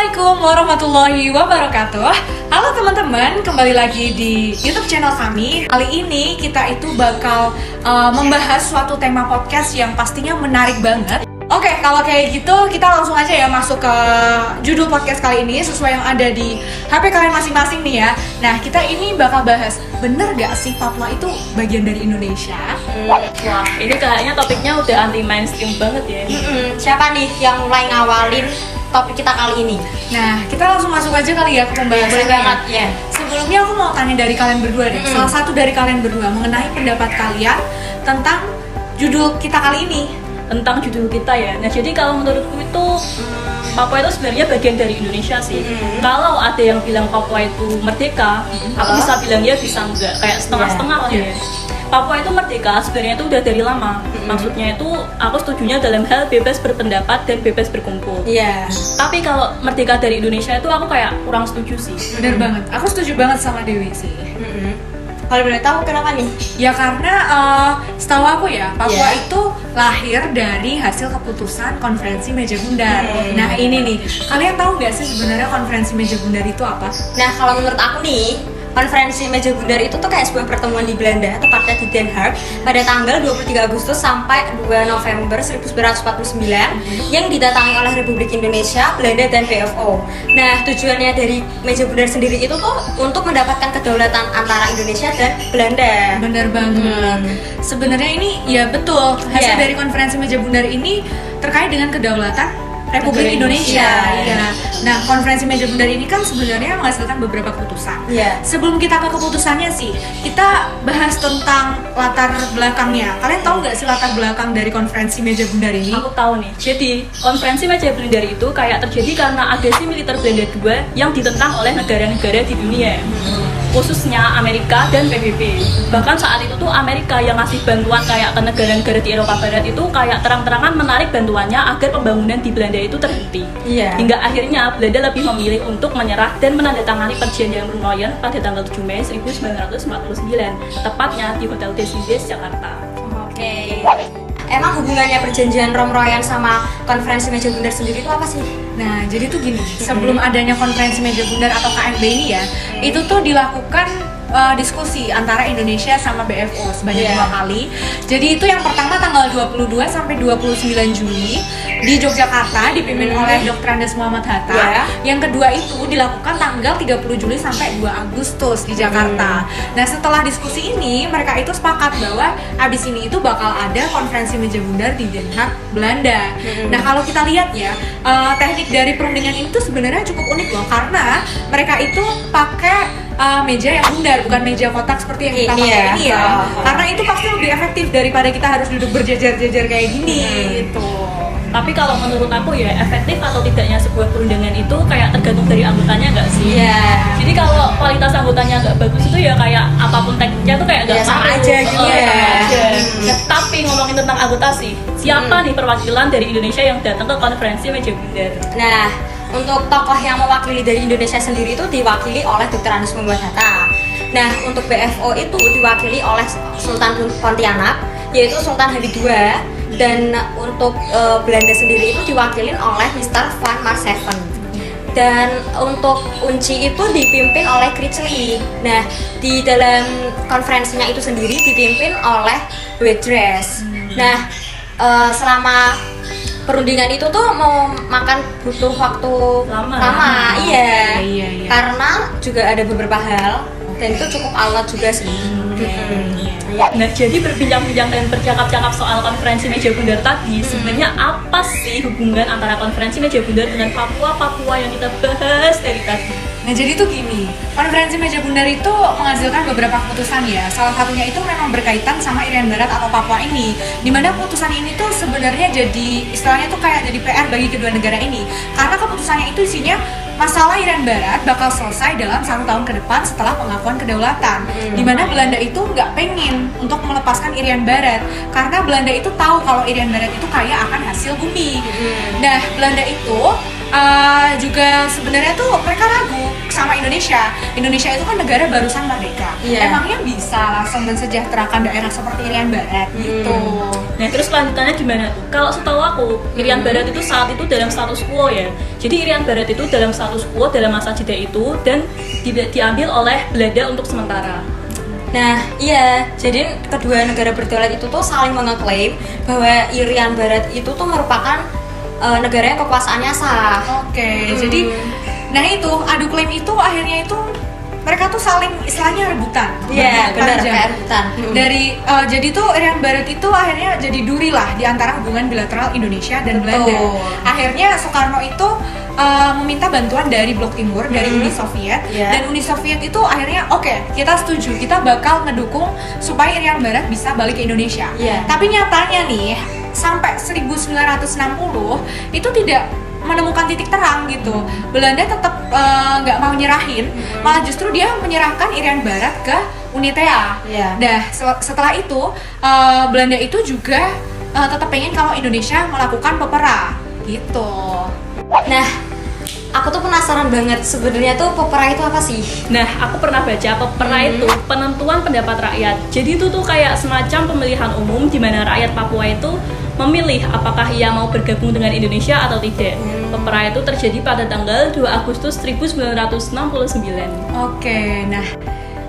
Assalamualaikum warahmatullahi wabarakatuh. Halo teman-teman, kembali lagi di YouTube channel kami. Kali ini kita itu bakal membahas suatu tema podcast yang pastinya menarik banget. Oke, kalau kayak gitu kita langsung aja ya masuk ke judul podcast kali ini sesuai yang ada di HP kalian masing-masing nih ya. Nah, kita ini bakal bahas, bener gak sih Papua itu bagian dari Indonesia? Wah, ini kayaknya topiknya udah anti mainstream banget ya. Siapa nih yang mulai ngawalin topik kita kali ini? Nah, kita langsung masuk aja kali ya ke pembahasannya. Boleh banget ya. Sebelumnya aku mau tanya dari kalian berdua deh, salah satu dari kalian berdua mengenai pendapat kalian tentang judul kita kali ini. Tentang judul kita ya. Nah, jadi kalau menurutku itu Papua itu sebenarnya bagian dari Indonesia sih. Kalau ada yang bilang Papua itu merdeka, aku bisa bilang ya bisa enggak, kayak setengah-setengah lah ya. Papua itu merdeka sebenarnya itu udah dari lama. Maksudnya itu aku setujunya dalam hal bebas berpendapat dan bebas berkumpul. Iya. Tapi kalau merdeka dari Indonesia itu aku kayak kurang setuju sih. Bener banget, aku setuju banget sama Dewi sih. Kalau boleh tahu kenapa nih? Ya karena setahu aku ya, Papua Yeah. itu lahir dari hasil keputusan konferensi meja bundar. Nah ini nih, kalian tahu nggak sih sebenarnya konferensi meja bundar itu apa? Nah, kalau menurut aku nih, konferensi meja bundar itu tuh kayak sebuah pertemuan di Belanda, tepatnya di Den Haag pada tanggal 23 Agustus sampai 2 November 1949 yang didatangi oleh Republik Indonesia, Belanda, dan BFO. Nah, tujuannya dari meja bundar sendiri itu tuh untuk mendapatkan kedaulatan antara Indonesia dan Belanda. Bener banget. Sebenarnya ini ya betul, hasil Yeah. dari konferensi meja bundar ini terkait dengan kedaulatan Republik Negara Indonesia. Indonesia. Ya. Nah, konferensi meja bundar ini kan sebenarnya menghasilkan beberapa keputusan. Iya. Sebelum kita ke keputusannya sih, kita bahas tentang latar belakangnya. Kalian tahu nggak sih latar belakang dari konferensi meja bundar ini? Aku tahu nih. Jadi, konferensi meja bundar itu kayak terjadi karena agresi militer Belanda II yang ditentang oleh negara-negara di dunia. Khususnya Amerika dan PBB. Bahkan saat itu tuh Amerika yang ngasih bantuan kayak ke negara-negara di Eropa Barat itu kayak terang-terangan menarik bantuannya agar pembangunan di Belanda itu terhenti. Iya. Hingga akhirnya Belanda lebih memilih untuk menyerah dan menandatangani perjanjian Runoyen pada tanggal 7 Mei 1949, tepatnya di Hotel Desidees, Jakarta. Oke. Emang hubungannya perjanjian Romroyan sama konferensi meja bundar sendiri itu apa sih? Nah, jadi tuh gini, sebelum adanya konferensi meja bundar atau KMB ini ya, itu tuh dilakukan diskusi antara Indonesia sama BFO sebanyak 2 kali. Jadi itu yang pertama tanggal 22 sampai 29 Juli di Yogyakarta dipimpin oleh Dr. Andes Muhammad Hatta. Yeah. Yang kedua itu dilakukan tanggal 30 Juli sampai 2 Agustus di Jakarta. Nah, setelah diskusi ini mereka itu sepakat bahwa abis ini itu bakal ada konferensi meja bundar di Den Haag, Belanda. Nah, kalau kita lihat ya, teknik dari perundingan ini tuh sebenarnya cukup unik loh, karena mereka itu pakai meja yang bundar, bukan meja kotak seperti yang kita pakai ini ya. Karena itu pasti lebih efektif daripada kita harus duduk berjejer-jejer kayak gini gitu. Tapi kalau menurut aku ya, efektif atau tidaknya sebuah perundangan itu kayak tergantung dari anggotanya nggak sih? Iya. Jadi kalau kualitas anggotanya nggak bagus itu ya kayak apapun tekniknya tuh kayak nggak Ya, sama ngaruh. aja gitu ya. Sama aja. Nah, tapi ngomongin tentang anggota sih, siapa nih perwakilan dari Indonesia yang datang ke konferensi meja bundar? Nah, untuk tokoh yang mewakili dari Indonesia sendiri itu diwakili oleh Dr. Andes Muhammad Hatta. Nah, untuk BFO itu diwakili oleh Sultan Pontianak, yaitu Sultan Hamid II. Dan untuk Belanda sendiri itu diwakilin oleh Mr. Van Maarseven. Dan untuk UNCI itu dipimpin oleh Critchley. Nah, di dalam konferensinya itu sendiri dipimpin oleh Wedres. Nah, selama perundingan itu tuh mau makan butuh waktu lama. Iya. Karena juga ada beberapa hal dan itu cukup alot juga sih. Nah, jadi berbincang-bincang dan bercakap-cakap soal konferensi meja bundar tadi, sebenarnya apa sih hubungan antara konferensi meja bundar dengan Papua yang kita bahas dari tadi? Nah, jadi tuh gini, konferensi meja bundar itu menghasilkan beberapa keputusan ya. Salah satunya itu memang berkaitan sama Irian Barat atau Papua ini. Dimana keputusan ini tuh sebenarnya jadi, istilahnya tuh kayak jadi PR bagi kedua negara ini. Karena keputusannya itu isinya masalah Irian Barat bakal selesai dalam 1 tahun ke depan setelah pengakuan kedaulatan. Dimana Belanda itu nggak pengen untuk melepaskan Irian Barat. Karena Belanda itu tahu kalau Irian Barat itu kaya akan hasil bumi. Nah, Belanda itu juga sebenarnya tuh mereka ragu sama Indonesia. Indonesia itu kan negara barusan merdeka. Emangnya bisa langsung mensejahterakan daerah seperti Irian Barat gitu. Nah terus lanjutannya gimana tuh? Kalau setahu aku, Irian Barat itu saat itu dalam status quo ya. Jadi Irian Barat itu dalam status quo dalam masa jeda itu dan diambil oleh Belanda untuk sementara. Nah, iya. Jadi kedua negara berdaulat itu tuh saling mengeklaim bahwa Irian Barat itu tuh merupakan negara yang kekuasaannya sah. Jadi nah itu adu klaim itu akhirnya itu mereka tuh saling istilahnya rebutan. Iya, benar, kayak rebutan. Dari jadi tuh Irian Barat itu akhirnya jadi duri lah di antara hubungan bilateral Indonesia dan Belanda. Akhirnya Soekarno itu meminta bantuan dari Blok Timur, dari Uni Soviet, dan Uni Soviet itu akhirnya oke, kita setuju, kita bakal ngedukung supaya Irian Barat bisa balik ke Indonesia. Tapi nyatanya nih sampai 1960 itu tidak menemukan titik terang gitu. Belanda tetap nggak mau nyerahin, malah justru dia menyerahkan Irian Barat ke UNITA. Nah setelah itu Belanda itu juga tetap pengen kalau Indonesia melakukan pepera gitu. Nah, aku tuh penasaran banget sebenarnya tuh pepera itu apa sih? Nah, aku pernah baca pepera itu penentuan pendapat rakyat. Jadi itu tuh kayak semacam pemilihan umum di mana rakyat Papua itu memilih apakah ia mau bergabung dengan Indonesia atau tidak. Pepera itu terjadi pada tanggal 2 Agustus 1969. Nah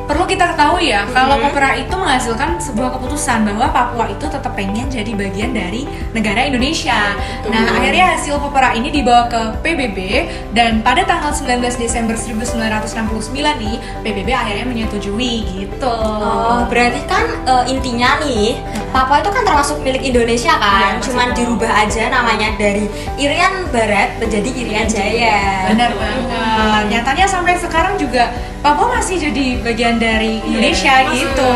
perlu kita ketahui ya, kalau pepera itu menghasilkan sebuah keputusan bahwa Papua itu tetap pengen jadi bagian dari negara Indonesia. Nah, akhirnya hasil pepera ini dibawa ke PBB dan pada tanggal 19 Desember 1969 nih, PBB akhirnya menyetujui gitu. Oh, berarti kan intinya nih, Papua itu kan termasuk milik Indonesia kan, cuman dirubah aja namanya dari Irian Barat menjadi Irian Jaya. Benar banget. Nyatanya sampai sekarang juga Papua masih jadi bagian dari Indonesia gitu.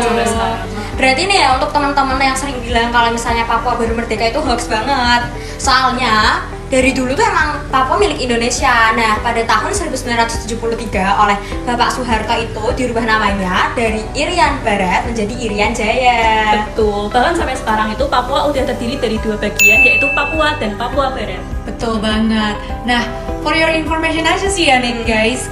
Berarti nih ya untuk teman-teman yang sering bilang kalau misalnya Papua baru merdeka itu hoax banget. Soalnya dari dulu tuh emang Papua milik Indonesia. Nah, pada tahun 1973 oleh Bapak Soeharto itu dirubah namanya dari Irian Barat menjadi Irian Jaya. Betul. Bahkan sampai sekarang itu Papua udah terdiri dari 2 bagian, yaitu Papua dan Papua Barat. Betul banget. Nah, for your information aja sih ya nih guys,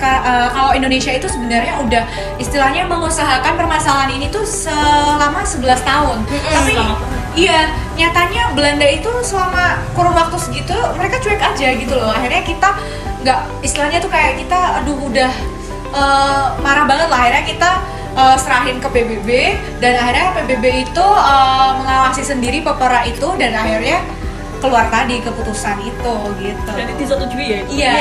kalau Indonesia itu sebenarnya udah istilahnya mengusahakan permasalahan ini tuh selama 11 tahun. Tapi iya, nyatanya Belanda itu selama kurun waktu segitu mereka cuek aja gitu loh. Akhirnya kita nggak, istilahnya tuh kayak kita udah marah banget lah. Akhirnya kita serahin ke PBB dan akhirnya PBB itu mengawasi sendiri pepera itu dan akhirnya keluar tadi keputusan itu gitu. Dan disetujui ya? Iya.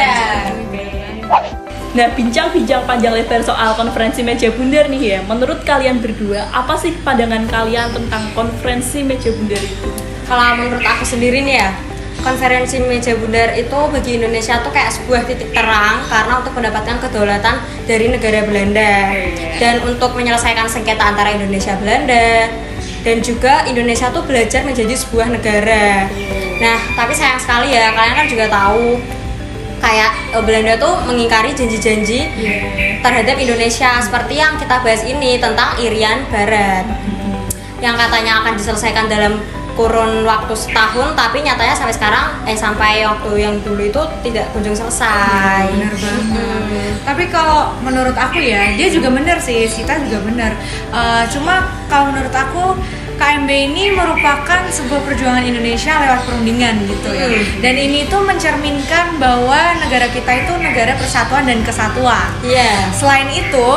Nah, bincang-bincang panjang lebar soal konferensi meja bundar nih ya. Menurut kalian berdua, apa sih pandangan kalian tentang konferensi meja bundar itu? Kalau menurut aku sendiri nih ya, konferensi meja bundar itu bagi Indonesia tuh kayak sebuah titik terang karena untuk mendapatkan kedaulatan dari negara Belanda dan untuk menyelesaikan sengketa antara Indonesia Belanda dan juga Indonesia tuh belajar menjadi sebuah negara. Nah, tapi sayang sekali ya, kalian kan juga tahu kayak Belanda tuh mengingkari janji-janji terhadap Indonesia seperti yang kita bahas ini tentang Irian Barat yang katanya akan diselesaikan dalam kurun waktu setahun, tapi nyatanya sampai sekarang sampai waktu yang dulu itu tidak kunjung selesai. Bener banget. Tapi kalau menurut aku ya, dia juga bener sih, Sita juga bener. Cuma kalau menurut aku KMB ini merupakan sebuah perjuangan Indonesia lewat perundingan gitu ya. Dan ini tuh mencerminkan bahwa negara kita itu negara persatuan dan kesatuan. Selain itu,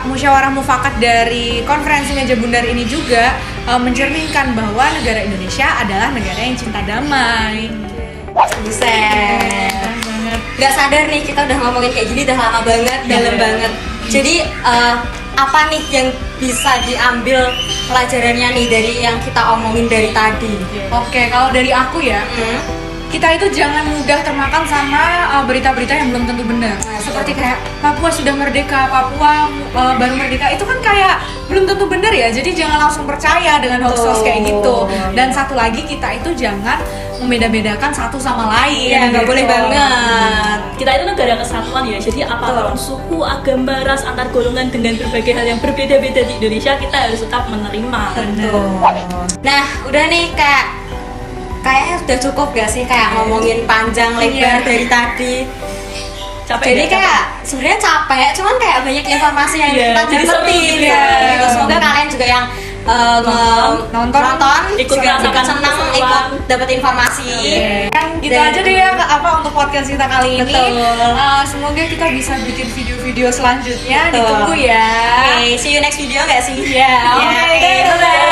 musyawarah mufakat dari konferensi meja bundar ini juga mencerminkan bahwa negara Indonesia adalah negara yang cinta damai. Buset. Gak sadar nih kita udah ngomongin kayak gini udah lama banget, dalam banget. Jadi apa nih yang bisa diambil pelajarannya nih dari yang kita omongin dari tadi? Oke, kalau dari aku ya, kita itu jangan mudah termakan sama berita-berita yang belum tentu benar. Seperti kayak Papua sudah merdeka, Papua baru merdeka, itu kan kayak belum tentu benar ya. Jadi jangan langsung percaya dengan hoax-hoax kayak gitu. Dan satu lagi, kita itu jangan membeda-bedakan satu sama lain. Iya, nggak boleh banget. Kita itu negara kesatuan ya, jadi apapun suku, agama, ras, antar golongan dengan berbagai hal yang berbeda-beda di Indonesia, kita harus tetap menerima. Betul. Nah, udah nih Kak, kayaknya sudah cukup gak sih kayak ngomongin panjang lebar dari tadi. Capek Jadi ya, kayak sebenarnya capek, cuman kayak banyak informasi yang Iya, kita jadi seru dapetin gitu ya. ya. Gitu. Semoga kalian juga yang Nonton. Ikut juga merasakan senang keseruan. ikut dapat informasi. Kan gitu Dan- aja deh ya apa untuk podcast kita kali ini. Betul. Semoga kita bisa bikin video-video selanjutnya. Betul. Ditunggu ya. Oke, see you next video gak sih? Ya, oke, Oke, dadah.